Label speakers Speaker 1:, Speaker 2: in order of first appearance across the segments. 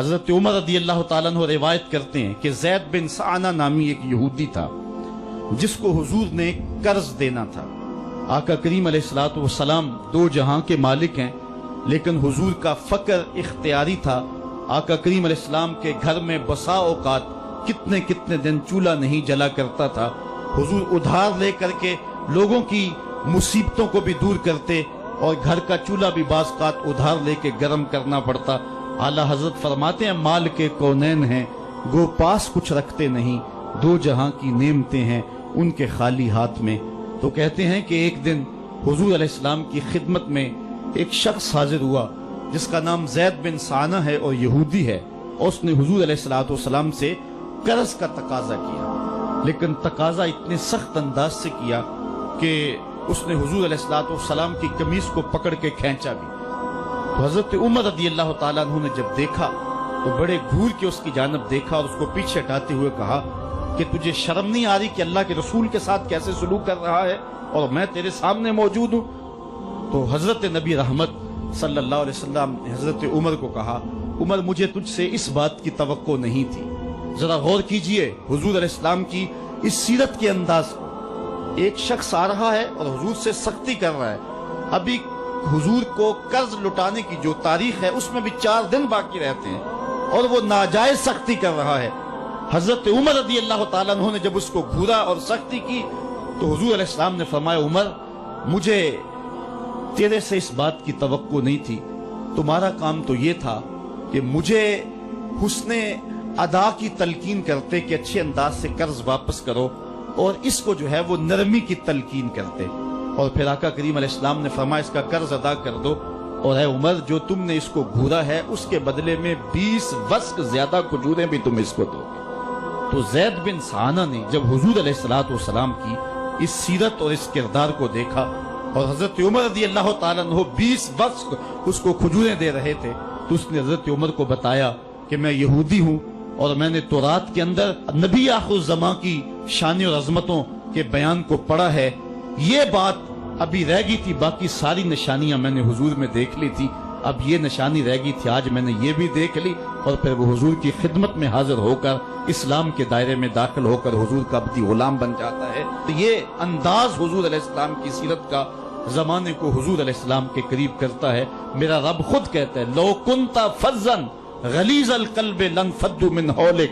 Speaker 1: حضرت عمر رضی اللہ تعالیٰ عنہ روایت کرتے ہیں کہ زید بن سعنہ نامی ایک یہودی تھا جس کو حضور نے قرض دینا تھا۔ آقا کریم علیہ الصلوۃ والسلام دو جہاں کے مالک ہیں، لیکن حضور کا فقر اختیاری تھا۔ آقا کریم علیہ السلام کے گھر میں بسا اوقات کتنے کتنے دن چولہا نہیں جلا کرتا تھا۔ حضور ادھار لے کر کے لوگوں کی مصیبتوں کو بھی دور کرتے، اور گھر کا چولہا بھی بعض اوقات ادھار لے کے گرم کرنا پڑتا۔ اعلیٰ حضرت فرماتے ہیں مال کے کونین ہیں گو پاس کچھ رکھتے نہیں، دو جہاں کی نعمتیں ہیں ان کے خالی ہاتھ میں۔ تو کہتے ہیں کہ ایک دن حضور علیہ السلام کی خدمت میں ایک شخص حاضر ہوا جس کا نام زید بن سعنہ ہے اور یہودی ہے، اور اس نے حضور علیہ السلام سے قرض کا تقاضا کیا، لیکن تقاضا اتنے سخت انداز سے کیا کہ اس نے حضور علیہ السلام کی قمیص کو پکڑ کے کھینچا بھی۔ تو حضرت عمر رضی اللہ تعالیٰ عنہ نے جب دیکھا تو بڑے گھور کے اس کی جانب دیکھا اور اس کو پیچھے ہٹاتے ہوئے کہا کہ تجھے شرم نہیں آ رہی کہ اللہ کے رسول کے ساتھ کیسے سلوک کر رہا ہے اور میں تیرے سامنے موجود ہوں؟ تو حضرت نبی رحمت صلی اللہ علیہ وسلم نے حضرت عمر کو کہا عمر مجھے تجھ سے اس بات کی توقع نہیں تھی۔ ذرا غور کیجئے حضور علیہ السلام کی اس سیرت کے انداز کو۔ ایک شخص آ رہا ہے اور حضور سے سختی کر رہا ہے، ابھی حضور کو قرض لٹانے کی جو تاریخ ہے اس میں بھی 4 دن باقی رہتے ہیں اور وہ ناجائز سختی کر رہا ہے۔ حضرت عمر رضی اللہ تعالیٰ عنہ نے جب اس کو گھورا اور سختی کی تو حضور علیہ السلام نے فرمایا عمر مجھے تیرے سے اس بات کی توقع نہیں تھی، تمہارا کام تو یہ تھا کہ مجھے حسن ادا کی تلقین کرتے کہ اچھے انداز سے قرض واپس کرو، اور اس کو جو ہے وہ نرمی کی تلقین کرتے، اور پھر آقا کریم علیہ السلام نے فرمایا اس کا قرض ادا کر دو، اور اے عمر جو تم نے اس کو گھورا ہے اس کے بدلے میں 20 وسق زیادہ کھجوریں بھی تم اس کو دو گے۔ تو زید بن سعنہ نے جب حضور علیہ السلام کی اس سیرت اور اس کردار کو دیکھا اور حضرت عمر رضی اللہ تعالیٰ عنہ 20 وسق اس کو کھجوریں دے رہے تھے، تو اس نے حضرت عمر کو بتایا کہ میں یہودی ہوں اور میں نے تورات کے اندر نبی آخر الزماں کی شان اور عظمتوں کے بیان کو پڑھا ہے، یہ بات ابھی رہ گئی تھی، باقی ساری نشانیاں میں نے حضور میں دیکھ لی تھی، اب یہ نشانی رہ گئی تھی، آج میں نے یہ بھی دیکھ لی۔ اور پھر وہ حضور کی خدمت میں حاضر ہو کر اسلام کے دائرے میں داخل ہو کر حضور کا عبدی غلام بن جاتا ہے۔ تو یہ انداز حضور علیہ السلام کی سیرت کا زمانے کو حضور علیہ السلام کے قریب کرتا ہے۔ میرا رب خود کہتا ہے لو کنت فظا غلیظ القلب لانفضوا من حولک،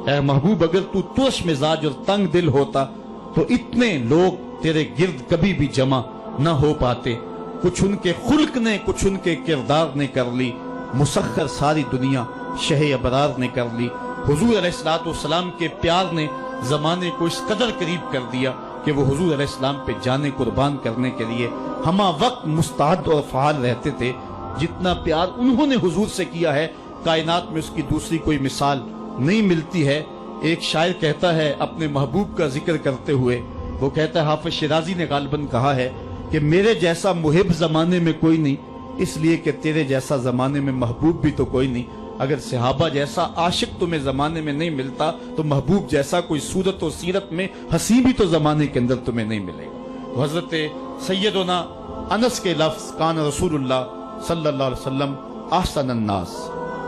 Speaker 1: اے محبوب اگر تو ترش مزاج اور تنگ دل ہوتا تو اتنے لوگ تیرے گرد کبھی بھی جمع نہ ہو پاتے۔ کچھ ان کے خلق نے کچھ ان کے کردار نے کر لی، مسخر ساری دنیا شہ ابرار نے کر لی۔ حضور علیہ السلام کے پیار نے زمانے کو اس قدر قریب کر دیا کہ وہ حضور علیہ السلام پہ جانے قربان کرنے کے لیے ہمہ وقت مستعد اور فعال رہتے تھے۔ جتنا پیار انہوں نے حضور سے کیا ہے کائنات میں اس کی دوسری کوئی مثال نہیں ملتی ہے۔ ایک شاعر کہتا ہے اپنے محبوب کا ذکر کرتے ہوئے، وہ کہتا ہے حافظ شیرازی نے غالباً کہا ہے کہ میرے جیسا محب زمانے میں کوئی نہیں، اس لیے کہ تیرے جیسا زمانے میں محبوب بھی تو کوئی نہیں۔ اگر صحابہ جیسا عاشق تمہیں زمانے میں نہیں ملتا تو محبوب جیسا کوئی صورت و سیرت میں حسین بھی تو زمانے کے اندر تمہیں نہیں ملے گا۔ تو حضرت سیدنا انس کے لفظ کان رسول اللہ صلی اللہ علیہ وسلم احسن الناس،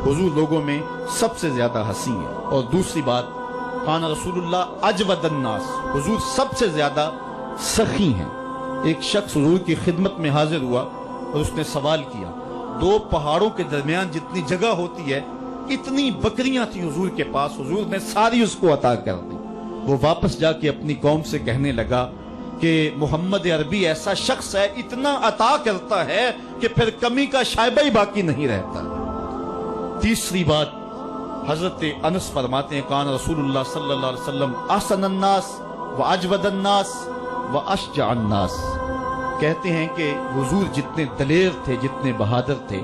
Speaker 1: حضور لوگوں میں سب سے زیادہ حسین ہے۔ اور دوسری بات کان رسول اللہ اجود الناس، حضور سب سے زیادہ سخی ہیں۔ ایک شخص حضور کی خدمت میں حاضر ہوا اور اس نے سوال کیا، 2 پہاڑوں کے درمیان جتنی جگہ ہوتی ہے اتنی بکریاں تھیں حضور کے پاس، حضور نے ساری اس کو عطا کر دی۔ وہ واپس جا کے اپنی قوم سے کہنے لگا کہ محمد عربی ایسا شخص ہے اتنا عطا کرتا ہے کہ پھر کمی کا شائبہ ہی باقی نہیں رہتا۔ تیسری بات حضرت انس فرماتے ہیں کان رسول اللہ صلی اللہ علیہ وسلم احسن الناس واجود الناس واشجع الناس، کہتے ہیں کہ حضور جتنے دلیر تھے جتنے بہادر تھے،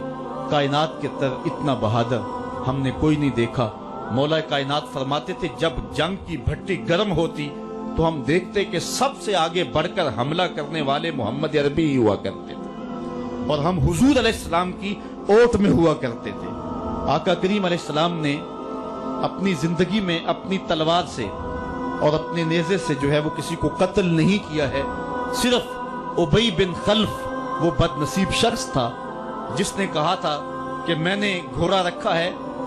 Speaker 1: کائنات کے تر اتنا بہادر ہم نے کوئی نہیں دیکھا۔ مولا کائنات فرماتے تھے جب جنگ کی بھٹی گرم ہوتی تو ہم دیکھتے کہ سب سے آگے بڑھ کر حملہ کرنے والے محمد عربی ہی ہوا کرتے تھے، اور ہم حضور علیہ السلام کی اوٹ میں ہوا کرتے تھے۔ آقا کریم علیہ السلام نے اپنی زندگی میں اپنی تلوار سے اور اپنے نیزے سے جو ہے وہ کسی کو قتل نہیں کیا ہے، صرف ابی بن خلف وہ بد نصیب شخص تھا جس نے کہا تھا کہ میں نے گھوڑا رکھا ہے